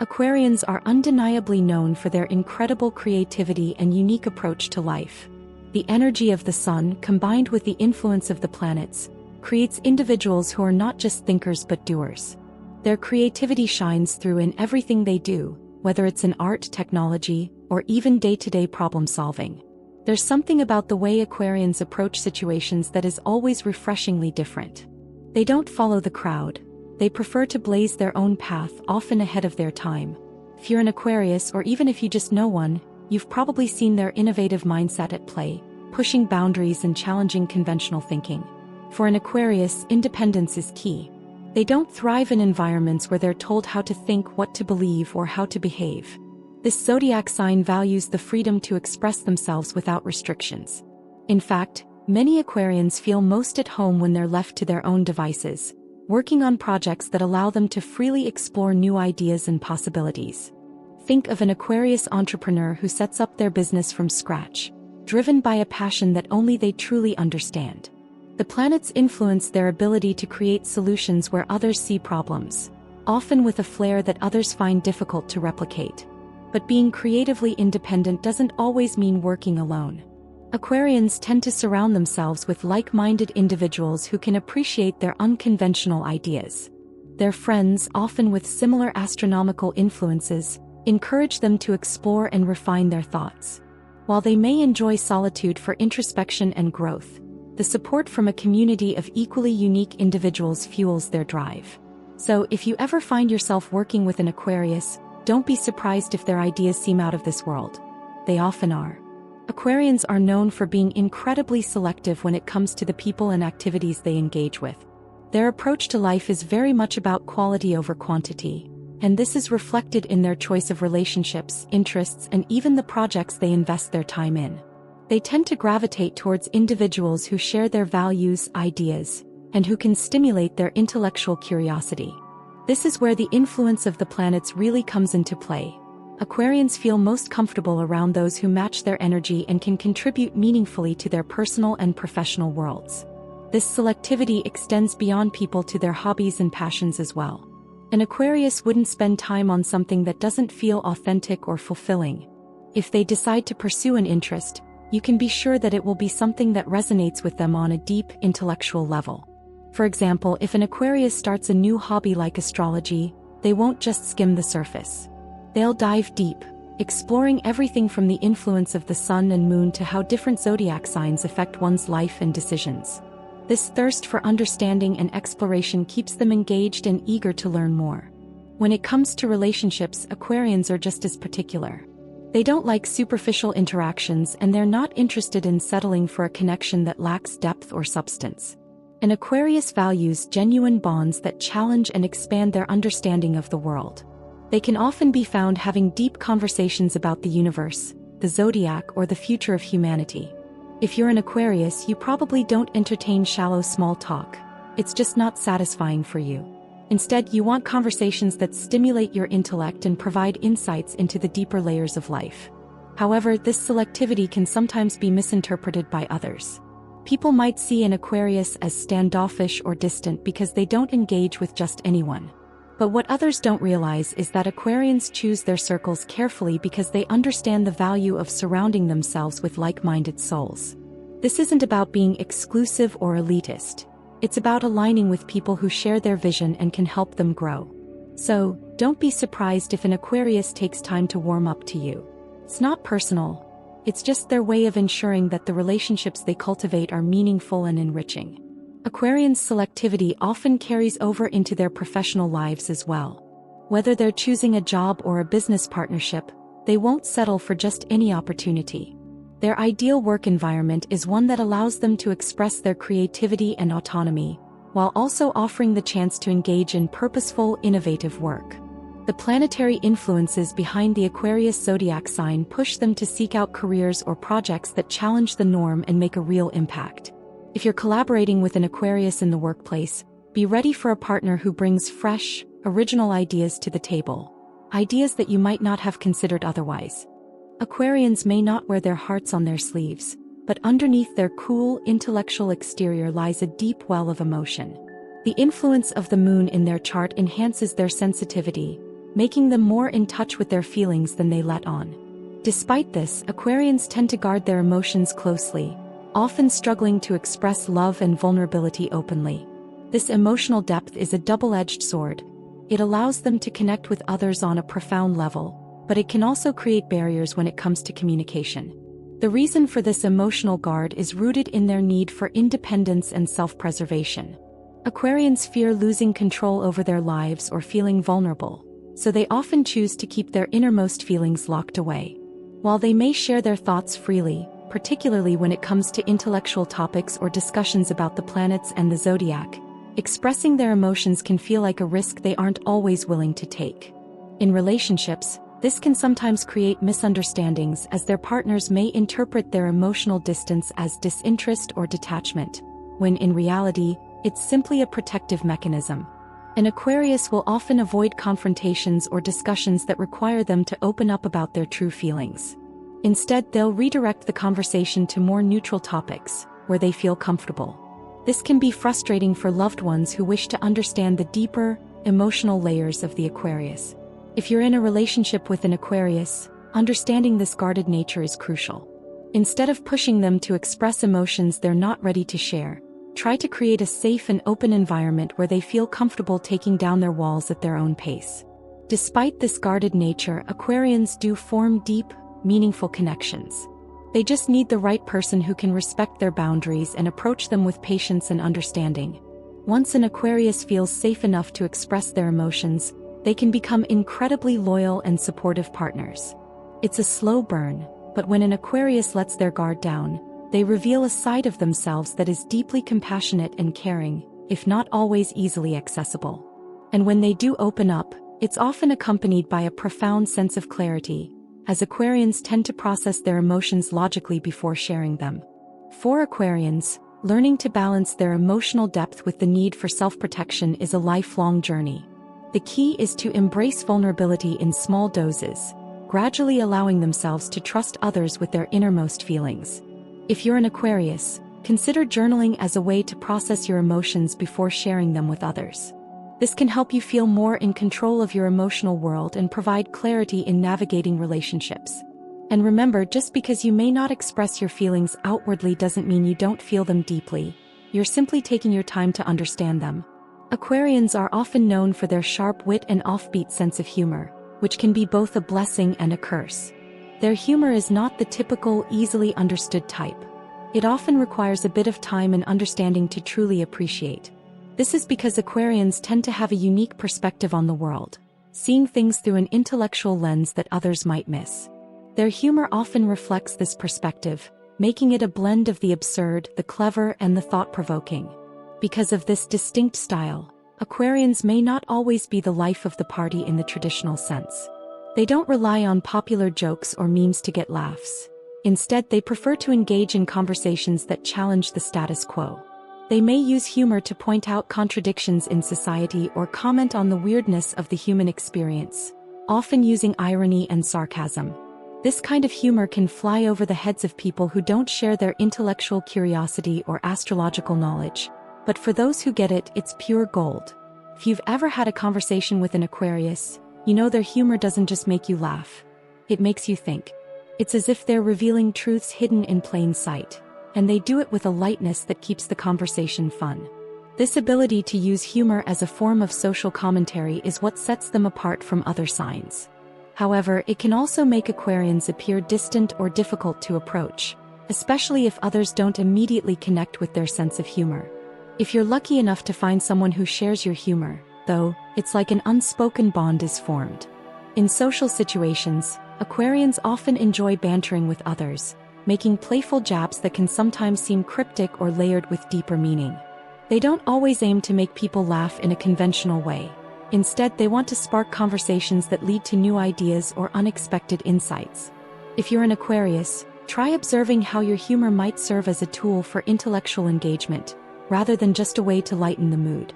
Aquarians are undeniably known for their incredible creativity and unique approach to life. The energy of the sun, combined with the influence of the planets, creates individuals who are not just thinkers but doers. Their creativity shines through in everything they do, whether it's in art, technology, or even day-to-day problem solving. There's something about the way Aquarians approach situations that is always refreshingly different. They don't follow the crowd. They prefer to blaze their own path, often ahead of their time. If you're an Aquarius, or even if you just know one, you've probably seen their innovative mindset at play, pushing boundaries and challenging conventional thinking. For an Aquarius, independence is key. They don't thrive in environments where they're told how to think, what to believe, or how to behave. This zodiac sign values the freedom to express themselves without restrictions. In fact, many Aquarians feel most at home when they're left to their own devices, working on projects that allow them to freely explore new ideas and possibilities. Think of an Aquarius entrepreneur who sets up their business from scratch, driven by a passion that only they truly understand. The planets influence their ability to create solutions where others see problems, often with a flair that others find difficult to replicate. But being creatively independent doesn't always mean working alone. Aquarians tend to surround themselves with like-minded individuals who can appreciate their unconventional ideas. Their friends, often with similar astronomical influences, encourage them to explore and refine their thoughts. While they may enjoy solitude for introspection and growth, the support from a community of equally unique individuals fuels their drive. So if you ever find yourself working with an Aquarius, don't be surprised if their ideas seem out of this world. They often are. Aquarians are known for being incredibly selective when it comes to the people and activities they engage with. Their approach to life is very much about quality over quantity, and this is reflected in their choice of relationships, interests, and even the projects they invest their time in. They tend to gravitate towards individuals who share their values, ideas, and who can stimulate their intellectual curiosity. This is where the influence of the planets really comes into play. Aquarians feel most comfortable around those who match their energy and can contribute meaningfully to their personal and professional worlds. This selectivity extends beyond people to their hobbies and passions as well. An Aquarius wouldn't spend time on something that doesn't feel authentic or fulfilling. If they decide to pursue an interest, you can be sure that it will be something that resonates with them on a deep, intellectual level. For example, if an Aquarius starts a new hobby like astrology, they won't just skim the surface. They'll dive deep, exploring everything from the influence of the sun and moon to how different zodiac signs affect one's life and decisions. This thirst for understanding and exploration keeps them engaged and eager to learn more. When it comes to relationships, Aquarians are just as particular. They don't like superficial interactions, and they're not interested in settling for a connection that lacks depth or substance. An Aquarius values genuine bonds that challenge and expand their understanding of the world. They can often be found having deep conversations about the universe, the zodiac, or the future of humanity. If you're an Aquarius, you probably don't entertain shallow small talk. It's just not satisfying for you. Instead, you want conversations that stimulate your intellect and provide insights into the deeper layers of life. However, this selectivity can sometimes be misinterpreted by others. People might see an Aquarius as standoffish or distant because they don't engage with just anyone. But what others don't realize is that Aquarians choose their circles carefully because they understand the value of surrounding themselves with like-minded souls. This isn't about being exclusive or elitist. It's about aligning with people who share their vision and can help them grow. So, don't be surprised if an Aquarius takes time to warm up to you. It's not personal. It's just their way of ensuring that the relationships they cultivate are meaningful and enriching. Aquarians' selectivity often carries over into their professional lives as well. Whether they're choosing a job or a business partnership, they won't settle for just any opportunity. Their ideal work environment is one that allows them to express their creativity and autonomy, while also offering the chance to engage in purposeful, innovative work. The planetary influences behind the Aquarius zodiac sign push them to seek out careers or projects that challenge the norm and make a real impact. If you're collaborating with an Aquarius in the workplace, be ready for a partner who brings fresh, original ideas to the table. Ideas that you might not have considered otherwise. Aquarians may not wear their hearts on their sleeves, but underneath their cool, intellectual exterior lies a deep well of emotion. The influence of the moon in their chart enhances their sensitivity, making them more in touch with their feelings than they let on. Despite this, Aquarians tend to guard their emotions closely, often struggling to express love and vulnerability openly. This emotional depth is a double-edged sword. It allows them to connect with others on a profound level, but it can also create barriers when it comes to communication. The reason for this emotional guard is rooted in their need for independence and self-preservation. Aquarians fear losing control over their lives or feeling vulnerable, so they often choose to keep their innermost feelings locked away. While they may share their thoughts freely, particularly when it comes to intellectual topics or discussions about the planets and the Zodiac, expressing their emotions can feel like a risk they aren't always willing to take. In relationships, this can sometimes create misunderstandings as their partners may interpret their emotional distance as disinterest or detachment, when in reality, it's simply a protective mechanism. An Aquarius will often avoid confrontations or discussions that require them to open up about their true feelings. Instead, they'll redirect the conversation to more neutral topics, where they feel comfortable. This can be frustrating for loved ones who wish to understand the deeper, emotional layers of the Aquarius. If you're in a relationship with an Aquarius, understanding this guarded nature is crucial. Instead of pushing them to express emotions they're not ready to share, try to create a safe and open environment where they feel comfortable taking down their walls at their own pace. Despite this guarded nature, Aquarians do form deep, meaningful connections. They just need the right person who can respect their boundaries and approach them with patience and understanding. Once an Aquarius feels safe enough to express their emotions, they can become incredibly loyal and supportive partners. It's a slow burn, but when an Aquarius lets their guard down, they reveal a side of themselves that is deeply compassionate and caring, if not always easily accessible. And when they do open up, it's often accompanied by a profound sense of clarity, as Aquarians tend to process their emotions logically before sharing them. For Aquarians, learning to balance their emotional depth with the need for self-protection is a lifelong journey. The key is to embrace vulnerability in small doses, gradually allowing themselves to trust others with their innermost feelings. If you're an Aquarius, consider journaling as a way to process your emotions before sharing them with others. This can help you feel more in control of your emotional world and provide clarity in navigating relationships. And remember, just because you may not express your feelings outwardly doesn't mean you don't feel them deeply. You're simply taking your time to understand them. Aquarians are often known for their sharp wit and offbeat sense of humor, which can be both a blessing and a curse. Their humor is not the typical, easily understood type. It often requires a bit of time and understanding to truly appreciate. This is because Aquarians tend to have a unique perspective on the world, seeing things through an intellectual lens that others might miss. Their humor often reflects this perspective, making it a blend of the absurd, the clever, and the thought-provoking. Because of this distinct style, Aquarians may not always be the life of the party in the traditional sense. They don't rely on popular jokes or memes to get laughs. Instead, they prefer to engage in conversations that challenge the status quo. They may use humor to point out contradictions in society or comment on the weirdness of the human experience, often using irony and sarcasm. This kind of humor can fly over the heads of people who don't share their intellectual curiosity or astrological knowledge. But for those who get it, it's pure gold. If you've ever had a conversation with an Aquarius, you know their humor doesn't just make you laugh. It makes you think. It's as if they're revealing truths hidden in plain sight, and they do it with a lightness that keeps the conversation fun. This ability to use humor as a form of social commentary is what sets them apart from other signs. However, it can also make Aquarians appear distant or difficult to approach, especially if others don't immediately connect with their sense of humor. If you're lucky enough to find someone who shares your humor, though, it's like an unspoken bond is formed. In social situations, Aquarians often enjoy bantering with others, making playful jabs that can sometimes seem cryptic or layered with deeper meaning. They don't always aim to make people laugh in a conventional way. Instead, they want to spark conversations that lead to new ideas or unexpected insights. If you're an Aquarius, try observing how your humor might serve as a tool for intellectual engagement, rather than just a way to lighten the mood.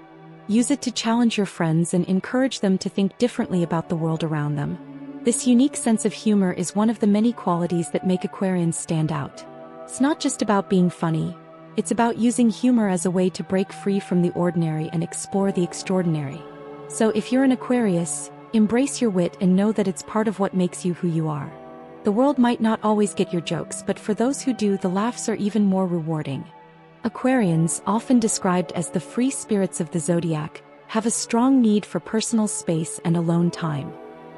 Use it to challenge your friends and encourage them to think differently about the world around them. This unique sense of humor is one of the many qualities that make Aquarians stand out. It's not just about being funny, it's about using humor as a way to break free from the ordinary and explore the extraordinary. So if you're an Aquarius, Embrace your wit and know that it's part of what makes you who you are. The world might not always get your jokes, but for those who do, the laughs are even more rewarding. Aquarians, often described as the free spirits of the zodiac, have a strong need for personal space and alone time.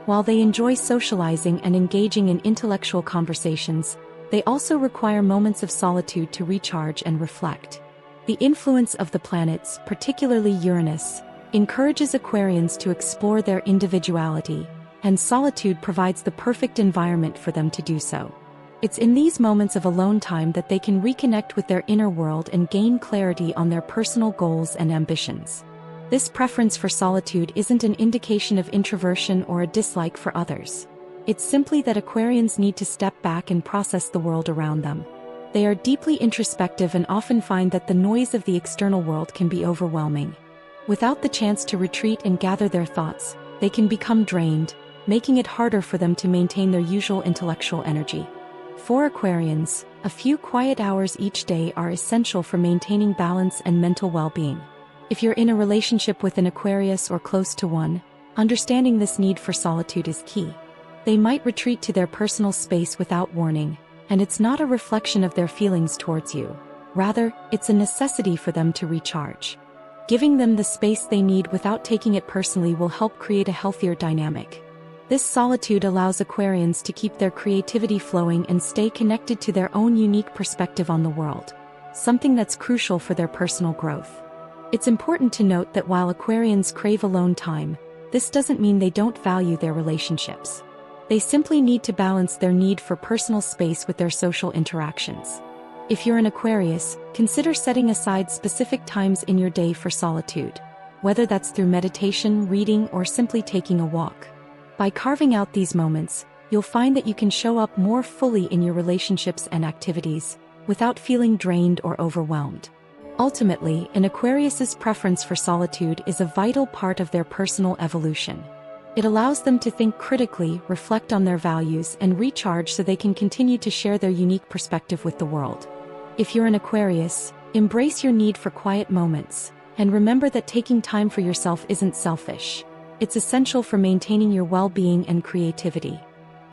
While they enjoy socializing and engaging in intellectual conversations, they also require moments of solitude to recharge and reflect. The influence of the planets, particularly Uranus, encourages Aquarians to explore their individuality, and solitude provides the perfect environment for them to do so. It's in these moments of alone time that they can reconnect with their inner world and gain clarity on their personal goals and ambitions. This preference for solitude isn't an indication of introversion or a dislike for others. It's simply that Aquarians need to step back and process the world around them. They are deeply introspective and often find that the noise of the external world can be overwhelming. Without the chance to retreat and gather their thoughts, they can become drained, making it harder for them to maintain their usual intellectual energy. For Aquarians, a few quiet hours each day are essential for maintaining balance and mental well-being. If you're in a relationship with an Aquarius or close to one, understanding this need for solitude is key. They might retreat to their personal space without warning, and it's not a reflection of their feelings towards you. Rather, it's a necessity for them to recharge. Giving them the space they need without taking it personally will help create a healthier dynamic. This solitude allows Aquarians to keep their creativity flowing and stay connected to their own unique perspective on the world, something that's crucial for their personal growth. It's important to note that while Aquarians crave alone time, this doesn't mean they don't value their relationships. They simply need to balance their need for personal space with their social interactions. If you're an Aquarius, consider setting aside specific times in your day for solitude, whether that's through meditation, reading, or simply taking a walk. By carving out these moments, you'll find that you can show up more fully in your relationships and activities, without feeling drained or overwhelmed. Ultimately, an Aquarius's preference for solitude is a vital part of their personal evolution. It allows them to think critically, reflect on their values, and recharge so they can continue to share their unique perspective with the world. If you're an Aquarius, embrace your need for quiet moments, and remember that taking time for yourself isn't selfish. It's essential for maintaining your well-being and creativity.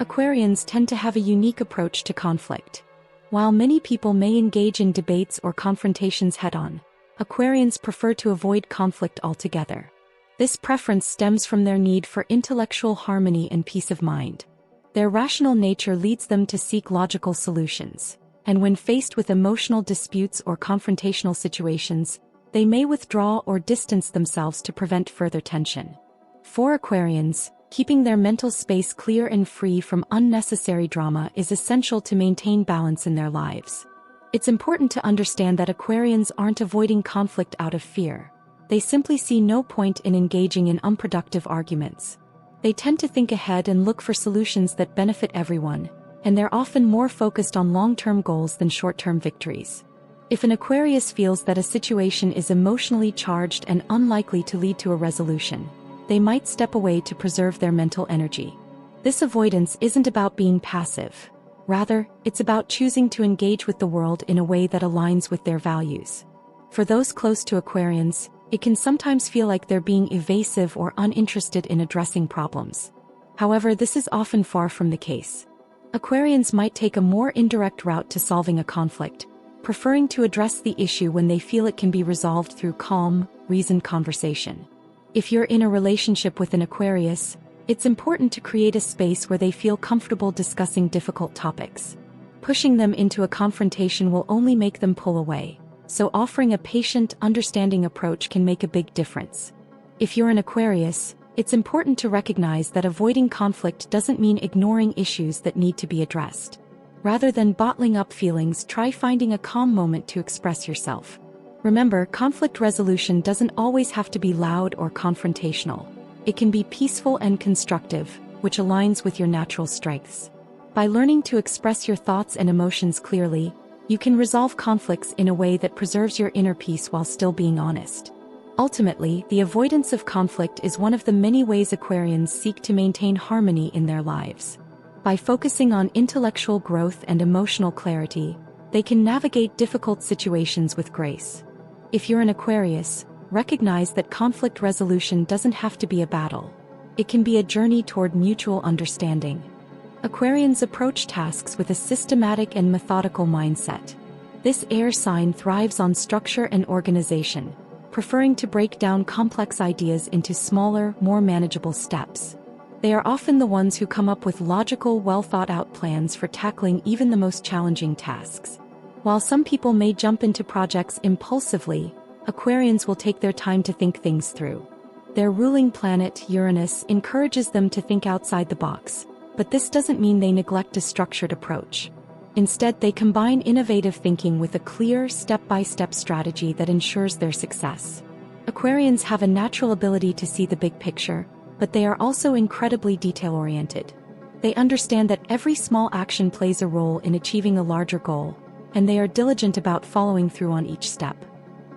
Aquarians tend to have a unique approach to conflict. While many people may engage in debates or confrontations head-on, Aquarians prefer to avoid conflict altogether. This preference stems from their need for intellectual harmony and peace of mind. Their rational nature leads them to seek logical solutions, and when faced with emotional disputes or confrontational situations, they may withdraw or distance themselves to prevent further tension. For Aquarians, keeping their mental space clear and free from unnecessary drama is essential to maintain balance in their lives. It's important to understand that Aquarians aren't avoiding conflict out of fear. They simply see no point in engaging in unproductive arguments. They tend to think ahead and look for solutions that benefit everyone, and they're often more focused on long-term goals than short-term victories. If an Aquarius feels that a situation is emotionally charged and unlikely to lead to a resolution, they might step away to preserve their mental energy. This avoidance isn't about being passive. Rather, it's about choosing to engage with the world in a way that aligns with their values. For those close to Aquarians, it can sometimes feel like they're being evasive or uninterested in addressing problems. However, this is often far from the case. Aquarians might take a more indirect route to solving a conflict, preferring to address the issue when they feel it can be resolved through calm, reasoned conversation. If you're in a relationship with an Aquarius, it's important to create a space where they feel comfortable discussing difficult topics. Pushing them into a confrontation will only make them pull away, so offering a patient, understanding approach can make a big difference. If you're an Aquarius, it's important to recognize that avoiding conflict doesn't mean ignoring issues that need to be addressed. Rather than bottling up feelings, try finding a calm moment to express yourself. Remember, conflict resolution doesn't always have to be loud or confrontational. It can be peaceful and constructive, which aligns with your natural strengths. By learning to express your thoughts and emotions clearly, you can resolve conflicts in a way that preserves your inner peace while still being honest. Ultimately, the avoidance of conflict is one of the many ways Aquarians seek to maintain harmony in their lives. By focusing on intellectual growth and emotional clarity, they can navigate difficult situations with grace. If you're an Aquarius, recognize that conflict resolution doesn't have to be a battle. It can be a journey toward mutual understanding. Aquarians approach tasks with a systematic and methodical mindset. This air sign thrives on structure and organization, preferring to break down complex ideas into smaller, more manageable steps. They are often the ones who come up with logical, well-thought-out plans for tackling even the most challenging tasks. While some people may jump into projects impulsively, Aquarians will take their time to think things through. Their ruling planet, Uranus, encourages them to think outside the box, but this doesn't mean they neglect a structured approach. Instead, they combine innovative thinking with a clear, step-by-step strategy that ensures their success. Aquarians have a natural ability to see the big picture, but they are also incredibly detail-oriented. They understand that every small action plays a role in achieving a larger goal, and they are diligent about following through on each step.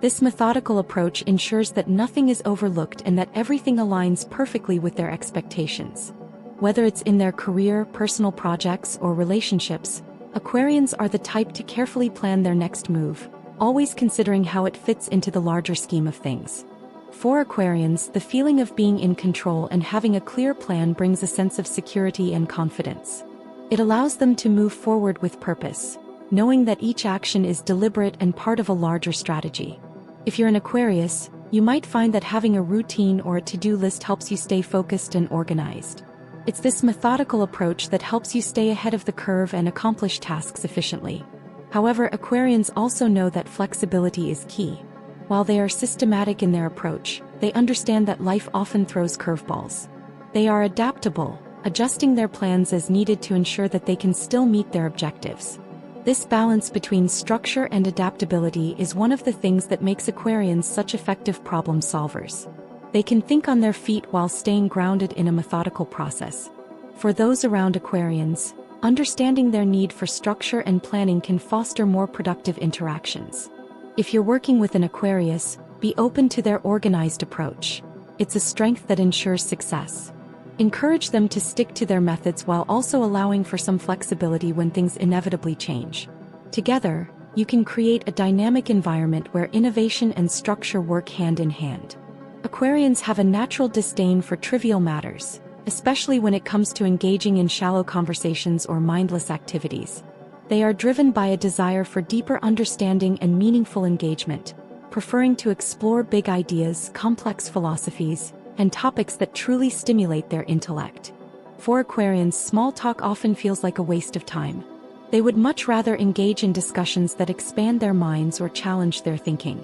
This methodical approach ensures that nothing is overlooked and that everything aligns perfectly with their expectations. Whether it's in their career, personal projects, or relationships, Aquarians are the type to carefully plan their next move, always considering how it fits into the larger scheme of things. For Aquarians, the feeling of being in control and having a clear plan brings a sense of security and confidence. It allows them to move forward with purpose, knowing that each action is deliberate and part of a larger strategy. If you're an Aquarius, you might find that having a routine or a to-do list helps you stay focused and organized. It's this methodical approach that helps you stay ahead of the curve and accomplish tasks efficiently. However, Aquarians also know that flexibility is key. While they are systematic in their approach, they understand that life often throws curveballs. They are adaptable, adjusting their plans as needed to ensure that they can still meet their objectives. This balance between structure and adaptability is one of the things that makes Aquarians such effective problem solvers. They can think on their feet while staying grounded in a methodical process. For those around Aquarians, understanding their need for structure and planning can foster more productive interactions. If you're working with an Aquarius, be open to their organized approach. It's a strength that ensures success. Encourage them to stick to their methods while also allowing for some flexibility when things inevitably change. Together, you can create a dynamic environment where innovation and structure work hand in hand. Aquarians have a natural disdain for trivial matters, especially when it comes to engaging in shallow conversations or mindless activities. They are driven by a desire for deeper understanding and meaningful engagement, preferring to explore big ideas, complex philosophies, and topics that truly stimulate their intellect. For Aquarians, small talk often feels like a waste of time. They would much rather engage in discussions that expand their minds or challenge their thinking.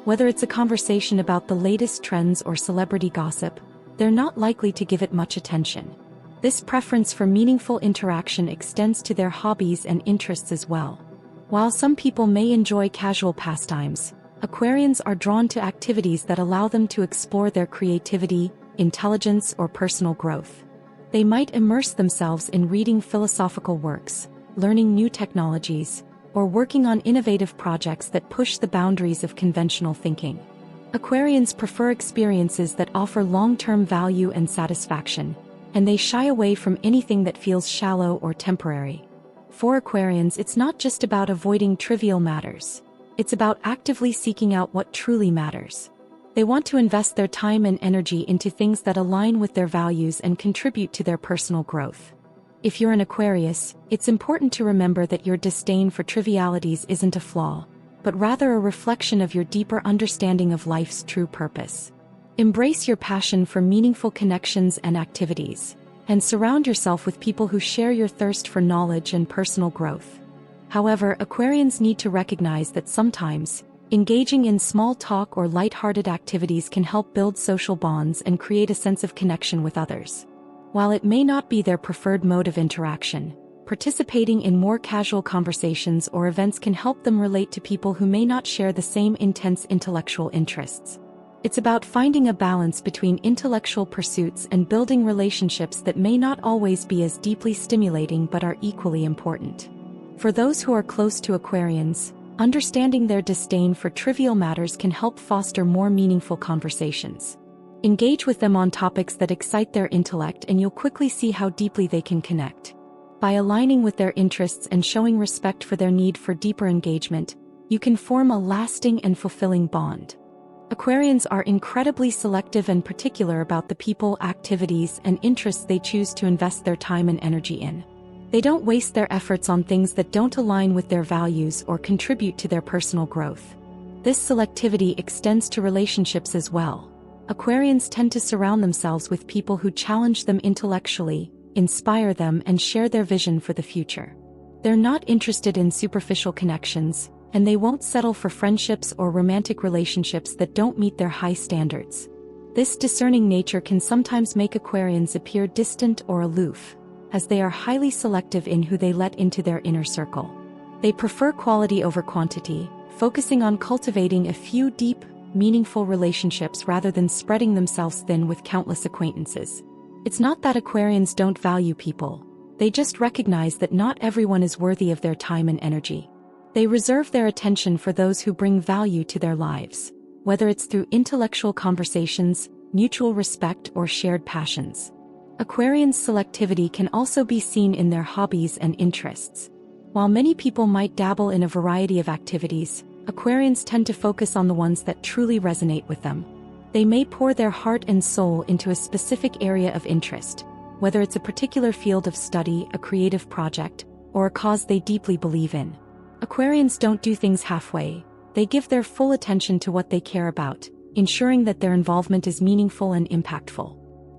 Whether it's a conversation about the latest trends or celebrity gossip, they're not likely to give it much attention. This preference for meaningful interaction extends to their hobbies and interests as well. While some people may enjoy casual pastimes, Aquarians are drawn to activities that allow them to explore their creativity, intelligence, or personal growth. They might immerse themselves in reading philosophical works, learning new technologies, or working on innovative projects that push the boundaries of conventional thinking. Aquarians prefer experiences that offer long-term value and satisfaction, and they shy away from anything that feels shallow or temporary. For Aquarians, it's not just about avoiding trivial matters. It's about actively seeking out what truly matters. They want to invest their time and energy into things that align with their values and contribute to their personal growth. If you're an Aquarius, it's important to remember that your disdain for trivialities isn't a flaw, but rather a reflection of your deeper understanding of life's true purpose. Embrace your passion for meaningful connections and activities, and surround yourself with people who share your thirst for knowledge and personal growth. However, Aquarians need to recognize that sometimes, engaging in small talk or lighthearted activities can help build social bonds and create a sense of connection with others. While it may not be their preferred mode of interaction, participating in more casual conversations or events can help them relate to people who may not share the same intense intellectual interests. It's about finding a balance between intellectual pursuits and building relationships that may not always be as deeply stimulating but are equally important. For those who are close to Aquarians, understanding their disdain for trivial matters can help foster more meaningful conversations. Engage with them on topics that excite their intellect and you'll quickly see how deeply they can connect. By aligning with their interests and showing respect for their need for deeper engagement, you can form a lasting and fulfilling bond. Aquarians are incredibly selective and particular about the people, activities, and interests they choose to invest their time and energy in. They don't waste their efforts on things that don't align with their values or contribute to their personal growth. This selectivity extends to relationships as well. Aquarians tend to surround themselves with people who challenge them intellectually, inspire them, and share their vision for the future. They're not interested in superficial connections, and they won't settle for friendships or romantic relationships that don't meet their high standards. This discerning nature can sometimes make Aquarians appear distant or aloof, as they are highly selective in who they let into their inner circle. They prefer quality over quantity, focusing on cultivating a few deep, meaningful relationships rather than spreading themselves thin with countless acquaintances. It's not that Aquarians don't value people, they just recognize that not everyone is worthy of their time and energy. They reserve their attention for those who bring value to their lives, whether it's through intellectual conversations, mutual respect, or shared passions. Aquarians' selectivity can also be seen in their hobbies and interests. While many people might dabble in a variety of activities, Aquarians tend to focus on the ones that truly resonate with them. They may pour their heart and soul into a specific area of interest, whether it's a particular field of study, a creative project, or a cause they deeply believe in. Aquarians don't do things halfway. They give their full attention to what they care about, ensuring that their involvement is meaningful and impactful.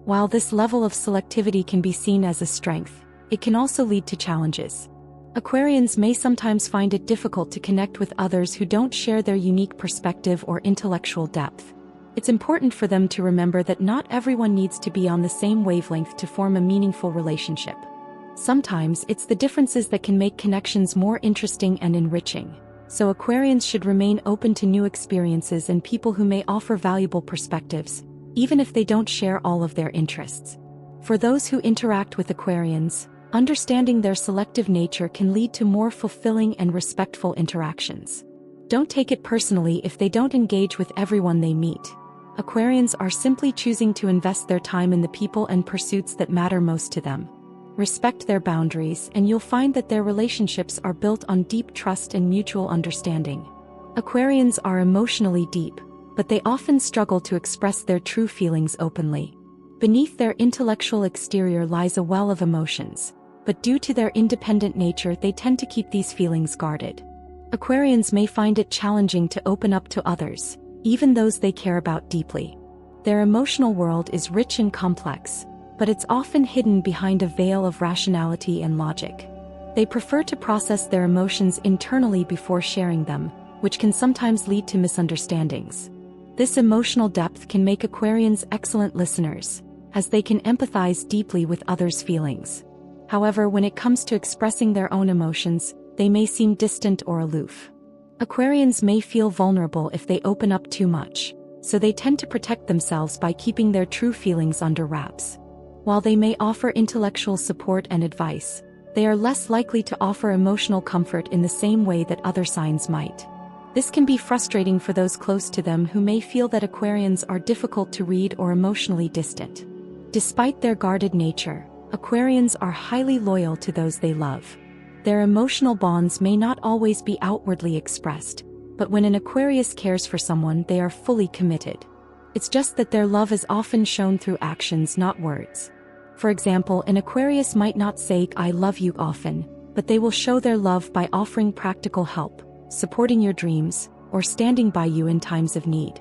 While this level of selectivity can be seen as a strength, it can also lead to challenges. Aquarians may sometimes find it difficult to connect with others who don't share their unique perspective or intellectual depth. It's important for them to remember that not everyone needs to be on the same wavelength to form a meaningful relationship. Sometimes it's the differences that can make connections more interesting and enriching, so Aquarians should remain open to new experiences and people who may offer valuable perspectives, even if they don't share all of their interests. For those who interact with Aquarians, understanding their selective nature can lead to more fulfilling and respectful interactions. Don't take it personally if they don't engage with everyone they meet. Aquarians are simply choosing to invest their time in the people and pursuits that matter most to them. Respect their boundaries, and you'll find that their relationships are built on deep trust and mutual understanding. Aquarians are emotionally deep, but they often struggle to express their true feelings openly. Beneath their intellectual exterior lies a well of emotions, but due to their independent nature, they tend to keep these feelings guarded. Aquarians may find it challenging to open up to others, even those they care about deeply. Their emotional world is rich and complex, but it's often hidden behind a veil of rationality and logic. They prefer to process their emotions internally before sharing them, which can sometimes lead to misunderstandings. This emotional depth can make Aquarians excellent listeners, as they can empathize deeply with others' feelings. However, when it comes to expressing their own emotions, they may seem distant or aloof. Aquarians may feel vulnerable if they open up too much, so they tend to protect themselves by keeping their true feelings under wraps. While they may offer intellectual support and advice, they are less likely to offer emotional comfort in the same way that other signs might. This can be frustrating for those close to them who may feel that Aquarians are difficult to read or emotionally distant. Despite their guarded nature, Aquarians are highly loyal to those they love. Their emotional bonds may not always be outwardly expressed, but when an Aquarius cares for someone, they are fully committed. It's just that their love is often shown through actions, not words. For example, an Aquarius might not say "I love you" often, but they will show their love by offering practical help, supporting your dreams, or standing by you in times of need.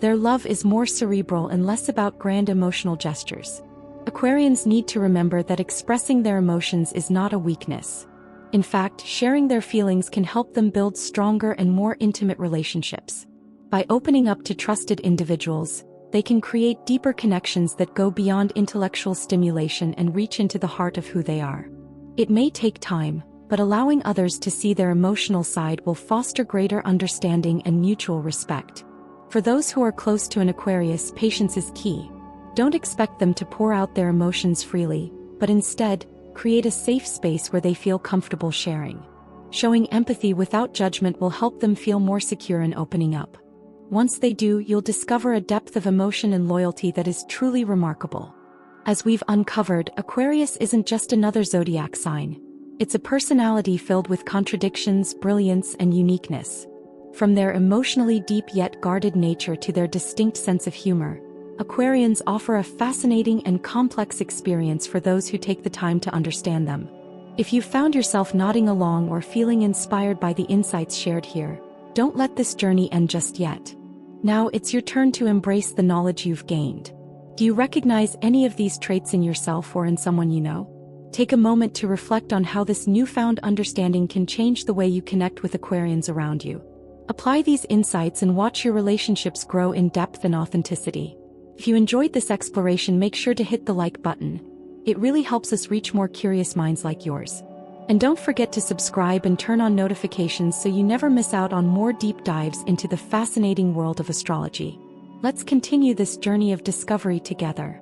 Their love is more cerebral and less about grand emotional gestures. Aquarians need to remember that expressing their emotions is not a weakness. In fact, sharing their feelings can help them build stronger and more intimate relationships. By opening up to trusted individuals, they can create deeper connections that go beyond intellectual stimulation and reach into the heart of who they are. It may take time, but allowing others to see their emotional side will foster greater understanding and mutual respect. For those who are close to an Aquarius, patience is key. Don't expect them to pour out their emotions freely, but instead, create a safe space where they feel comfortable sharing. Showing empathy without judgment will help them feel more secure in opening up. Once they do, you'll discover a depth of emotion and loyalty that is truly remarkable. As we've uncovered, Aquarius isn't just another zodiac sign. It's a personality filled with contradictions, brilliance, and uniqueness. From their emotionally deep yet guarded nature to their distinct sense of humor, Aquarians offer a fascinating and complex experience for those who take the time to understand them. If you found yourself nodding along or feeling inspired by the insights shared here, don't let this journey end just yet. Now it's your turn to embrace the knowledge you've gained. Do you recognize any of these traits in yourself or in someone you know? Take a moment to reflect on how this newfound understanding can change the way you connect with Aquarians around you. Apply these insights and watch your relationships grow in depth and authenticity. If you enjoyed this exploration, make sure to hit the like button. It really helps us reach more curious minds like yours. And don't forget to subscribe and turn on notifications so you never miss out on more deep dives into the fascinating world of astrology. Let's continue this journey of discovery together.